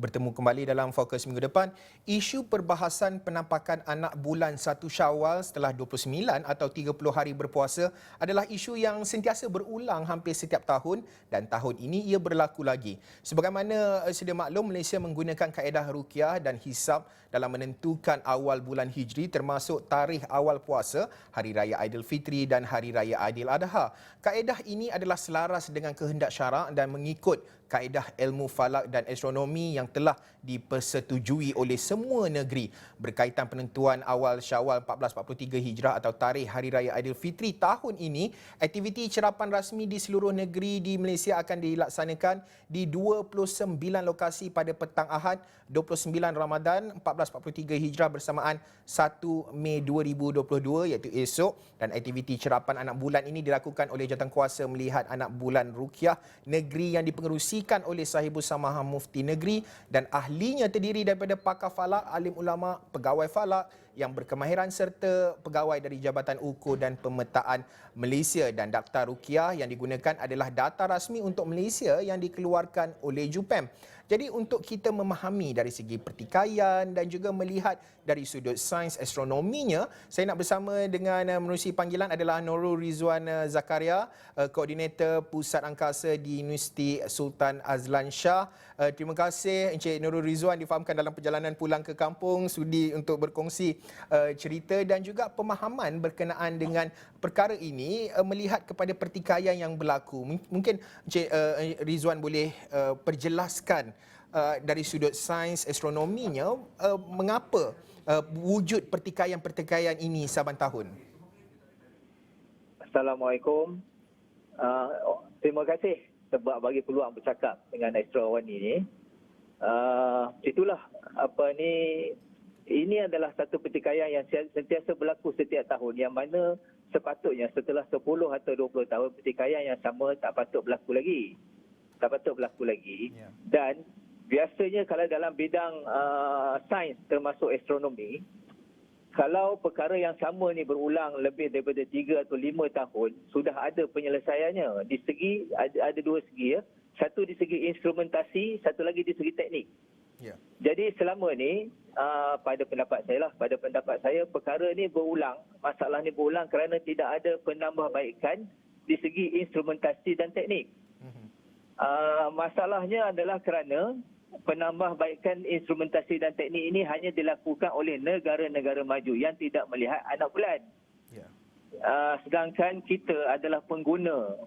Bertemu kembali dalam Fokus minggu depan. Isu perbahasan penampakan anak bulan 1 Syawal setelah 29 atau 30 hari berpuasa adalah isu yang sentiasa berulang hampir setiap tahun dan tahun ini ia berlaku lagi. Sebagaimana sedia maklum, Malaysia menggunakan kaedah ruqyah dan hisab dalam menentukan awal bulan Hijri termasuk tarikh awal puasa, Hari Raya Aidilfitri dan Hari Raya Aidiladha. Kaedah ini adalah selaras dengan kehendak syarak dan mengikut kaedah ilmu falak dan astronomi yang telah dipersetujui oleh semua negeri berkaitan penentuan awal Syawal 1443 Hijrah atau tarikh Hari Raya Aidilfitri tahun ini. Aktiviti cerapan rasmi di seluruh negeri di Malaysia akan dilaksanakan di 29 lokasi pada petang Ahad 29 Ramadan 1443 Hijrah bersamaan 1 Mei 2022 iaitu esok, dan aktiviti cerapan anak bulan ini dilakukan oleh jawatankuasa melihat anak bulan ruqyah negeri yang dipengerusikan oleh Sahibus Samahah Mufti Negeri dan ahlinya terdiri daripada pakar falak, alim ulama, pegawai falak yang berkemahiran serta pegawai dari Jabatan Ukur dan Pemetaan Malaysia, dan daftar ruqyah yang digunakan adalah data rasmi untuk Malaysia yang dikeluarkan oleh JUPEM. Jadi untuk kita memahami dari segi pertikaian dan juga melihat dari sudut sains astronominya, saya nak bersama dengan menerusi panggilan adalah Nurul Rizwan Zakaria, Koordinator Pusat Angkasa di Universiti Sultan Azlan Shah. Terima kasih Encik Nurul Rizwan difahamkan dalam perjalanan pulang ke kampung sudi untuk berkongsi cerita dan juga pemahaman berkenaan dengan perkara ini melihat kepada pertikaian yang berlaku. Mungkin Encik Rizwan boleh perjelaskan dari sudut sains astronominya mengapa wujud pertikaian-pertikaian ini saban tahun. Assalamualaikum. Terima kasih sebab bagi peluang bercakap dengan Astro Awani ini. Itulah ini adalah satu pertikaian yang sentiasa berlaku setiap tahun, yang mana sepatutnya setelah 10 atau 20 tahun pertikaian yang sama tak patut berlaku lagi. Yeah. Dan biasanya kalau dalam bidang sains termasuk astronomi, kalau perkara yang sama ni berulang lebih daripada 3 atau 5 tahun, sudah ada penyelesaiannya. Di segi ada dua segi ya. Satu di segi instrumentasi, satu lagi di segi teknik. Yeah. Jadi selama ni pada pendapat saya perkara ni berulang, masalah ni berulang kerana tidak ada penambahbaikan di segi instrumentasi dan teknik. Masalahnya adalah kerana penambahbaikan instrumentasi dan teknik ini hanya dilakukan oleh negara-negara maju yang tidak melihat anak bulan. Yeah. Sedangkan kita adalah pengguna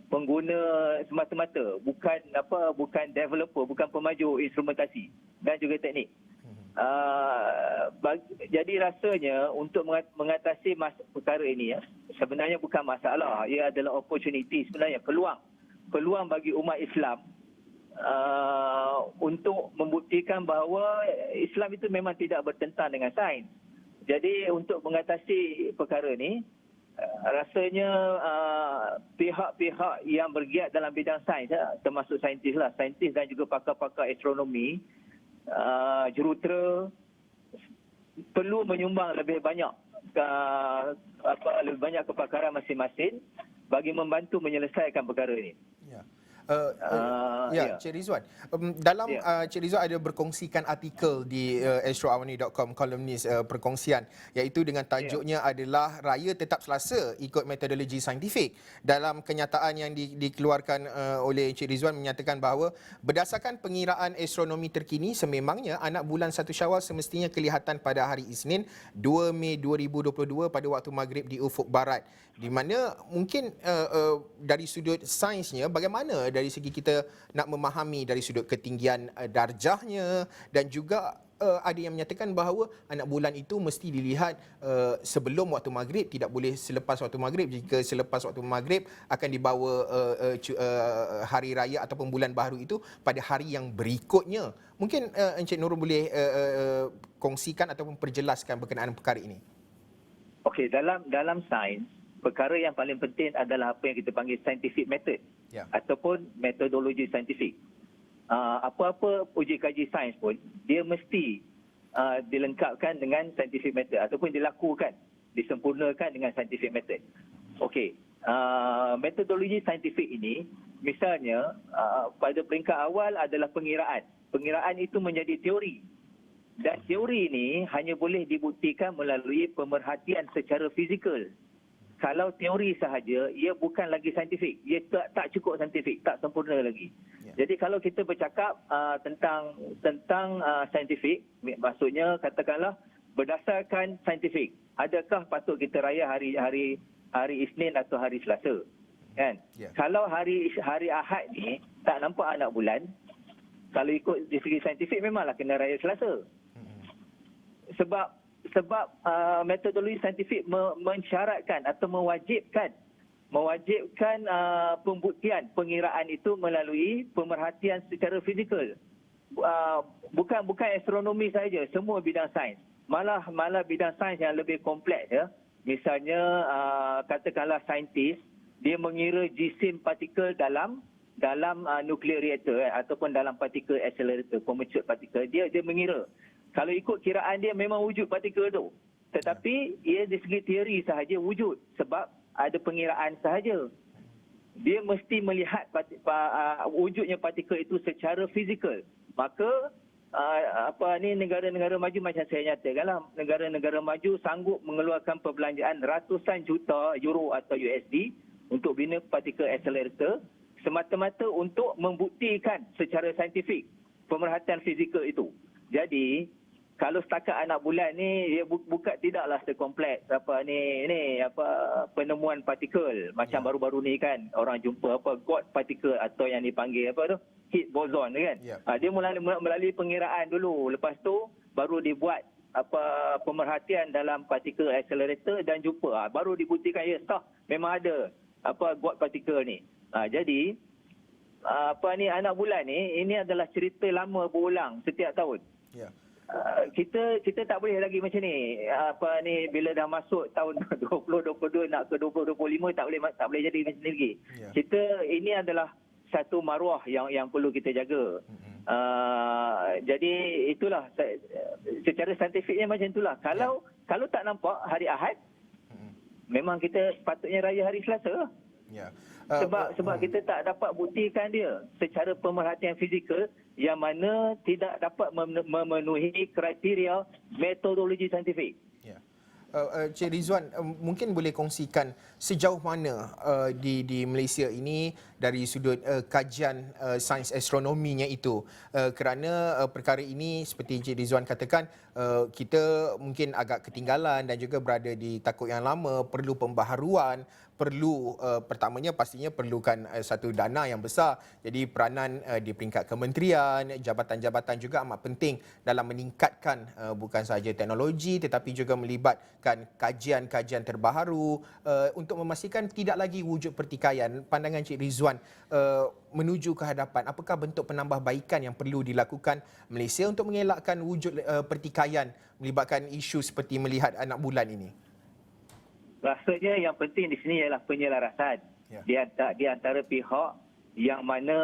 semata-mata, bukan developer, bukan pemaju instrumentasi dan juga teknik. Jadi rasanya untuk mengatasi perkara ini sebenarnya bukan masalah, ia adalah opportunity, sebenarnya peluang bagi umat Islam untuk membuktikan bahawa Islam itu memang tidak bertentang dengan sains. Jadi untuk mengatasi perkara ini, rasanya pihak-pihak yang bergiat dalam bidang sains, termasuk saintis dan juga pakar-pakar astronomi, jurutera, perlu menyumbang lebih banyak kepakaran masing-masing bagi membantu menyelesaikan perkara ini. Cik Rizwan, Cik Rizwan ada berkongsikan artikel di astroawani.com, kolumnis perkongsian, iaitu dengan tajuknya adalah Raya Tetap Selasa ikut metodologi saintifik. Dalam kenyataan yang dikeluarkan oleh Cik Rizwan menyatakan bahawa berdasarkan pengiraan astronomi terkini, sememangnya anak bulan 1 Syawal semestinya kelihatan pada hari Isnin 2 Mei 2022 pada waktu maghrib di ufuk barat, di mana mungkin dari sudut sainsnya, bagaimana dari segi kita nak memahami dari sudut ketinggian darjahnya, dan juga ada yang menyatakan bahawa anak bulan itu mesti dilihat sebelum waktu maghrib, tidak boleh selepas waktu maghrib. Jika selepas waktu maghrib akan dibawa hari raya ataupun bulan baru itu pada hari yang berikutnya. Mungkin Encik Nurul boleh kongsikan ataupun perjelaskan berkenaan perkara ini. Okey, dalam sains, perkara yang paling penting adalah apa yang kita panggil scientific method, ataupun metodologi saintifik. Apa-apa uji kaji sains pun, dia mesti dilengkapkan dengan scientific method ataupun disempurnakan dengan scientific method. Okey, metodologi saintifik ini Misalnya, pada peringkat awal adalah pengiraan. Pengiraan itu menjadi teori. Dan teori ini hanya boleh dibuktikan melalui pemerhatian secara fizikal. Kalau teori sahaja, ia bukan lagi saintifik. Ia tak cukup saintifik, tak sempurna lagi. Jadi kalau kita bercakap tentang saintifik, maksudnya katakanlah berdasarkan saintifik, adakah patut kita raya hari Isnin atau hari Selasa? Kan? Kalau hari Ahad ni tak nampak anak bulan, kalau ikut di segi saintifik memanglah kena raya Selasa. Sebab metodologi saintifik mensyaratkan atau mewajibkan pembuktian pengiraan itu melalui pemerhatian secara fizikal. Bukan astronomi saja, semua bidang sains. Malah bidang sains yang lebih kompleks ya. Misalnya katakanlah saintis dia mengira jisim partikel dalam nuclear reactor ataupun dalam particle accelerator, pemecut partikel. Dia mengira. Kalau ikut kiraan dia memang wujud partikel tu. Tetapi ia di segi teori sahaja wujud sebab ada pengiraan sahaja. Dia mesti melihat wujudnya partikel itu secara fizikal. Maka negara-negara maju macam saya nyatakanlah, negara-negara maju sanggup mengeluarkan perbelanjaan ratusan juta euro atau USD untuk bina particle accelerator semata-mata untuk membuktikan secara saintifik pemerhatian fizikal itu. Jadi kalau setakat anak bulan ni dia bukan tidaklah sekompleks penemuan partikel macam baru-baru ni kan orang jumpa God particle atau yang dipanggil Higgs boson kan. Dia melalui pengiraan dulu, lepas tu baru dibuat pemerhatian dalam particle accelerator dan jumpa baru dibuktikan ya sah memang ada God particle ni. Jadi anak bulan ni ini adalah cerita lama berulang setiap tahun. Kita tak boleh lagi macam ni. Bila dah masuk tahun 2022 nak ke 2025 tak boleh jadi macam ni lagi. Ini adalah satu maruah yang perlu kita jaga. Jadi itulah secara saintifiknya macam itulah. Kalau tak nampak hari Ahad, memang kita sepatutnya raya hari Selasa. Sebab kita tak dapat buktikan dia secara pemerhatian fizikal yang mana tidak dapat memenuhi kriteria metodologi saintifik. Cik Rizwan, mungkin boleh kongsikan sejauh mana di Malaysia ini dari sudut kajian sains astronominya itu, kerana perkara ini seperti Cik Rizwan katakan, kita mungkin agak ketinggalan dan juga berada di takuk yang lama, perlu pembaharuan, perlu pertamanya pastinya perlukan satu dana yang besar. Jadi peranan di peringkat kementerian, jabatan-jabatan juga amat penting dalam meningkatkan bukan sahaja teknologi tetapi juga melibatkan kajian-kajian terbaharu untuk memastikan tidak lagi wujud pertikaian. Pandangan Cik Rizwan menuju ke hadapan, apakah bentuk penambahbaikan yang perlu dilakukan Malaysia untuk mengelakkan wujud pertikaian melibatkan isu seperti melihat anak bulan ini? Rasanya yang penting di sini ialah penyelarasan di antara pihak yang mana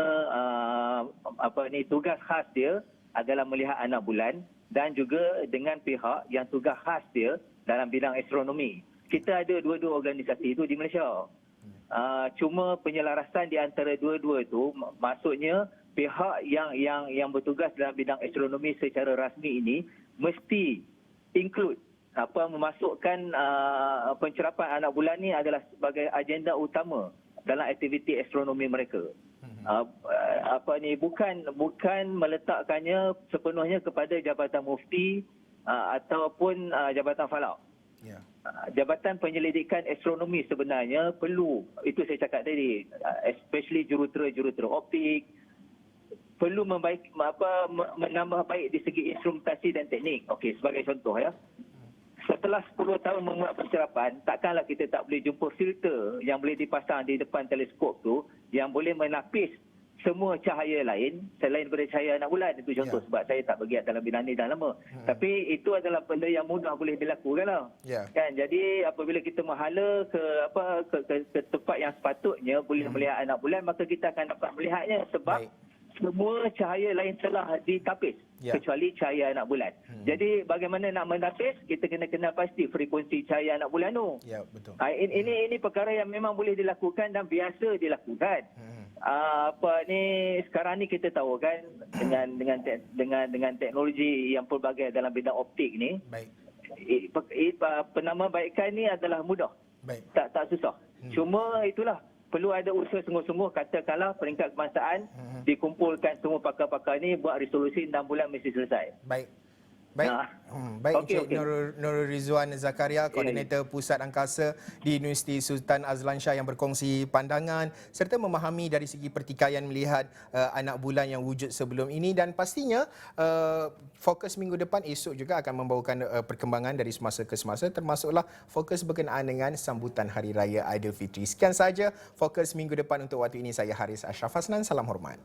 tugas khas dia adalah melihat anak bulan dan juga dengan pihak yang tugas khas dia dalam bidang astronomi. Kita ada dua-dua organisasi itu di Malaysia. Cuma penyelarasan di antara dua-dua itu maksudnya pihak yang bertugas dalam bidang astronomi secara rasmi ini mesti include memasukkan pencerapan anak bulan ni adalah sebagai agenda utama dalam aktiviti astronomi mereka. Bukan meletakkannya sepenuhnya kepada Jabatan Mufti ataupun Jabatan Falak. Jabatan Penyelidikan Astronomi sebenarnya perlu, itu saya cakap tadi, especially jurutera optik, perlu menambah baik di segi instrumentasi dan teknik. Okey, sebagai contoh ya. Setelah 10 tahun memuat pencerapan, takkanlah kita tak boleh jumpa filter yang boleh dipasang di depan teleskop tu yang boleh menapis semua cahaya lain selain daripada cahaya anak bulan. Itu contoh sebab saya tak bergiat dalam bidang ni dah lama. Tapi itu adalah benda yang mudah boleh dilakukan lah. Kan? Jadi apabila kita menghala ke tempat yang sepatutnya boleh melihat anak bulan, maka kita akan dapat melihatnya sebab semua cahaya lain telah ditapis kecuali cahaya anak bulan. Jadi bagaimana nak menapis, kita kena kenal pasti frekuensi cahaya anak bulan tu. Betul. Ini perkara yang memang boleh dilakukan dan biasa dilakukan. Apa ni sekarang ni kita tahu kan dengan teknologi yang pelbagai dalam bidang optik ni, Baik. penambahbaikan ni adalah mudah. Baik. Tak susah. Cuma itulah perlu ada usaha sungguh-sungguh, katakanlah peringkat kebangsaan dikumpulkan semua pakar-pakar ni buat resolusi 6 bulan mesti selesai. Baik. Baik. Baik, Encik Nurul Rizwan Zakaria, Koordinator Pusat Angkasa di Universiti Sultan Azlan Shah yang berkongsi pandangan serta memahami dari segi pertikaian melihat anak bulan yang wujud sebelum ini, dan pastinya fokus minggu depan esok juga akan membawakan perkembangan dari semasa ke semasa, termasuklah fokus berkenaan dengan sambutan Hari Raya Aidilfitri. Sekian sahaja fokus minggu depan untuk waktu ini. Saya Haris Ashraf Hasnan. Salam hormat.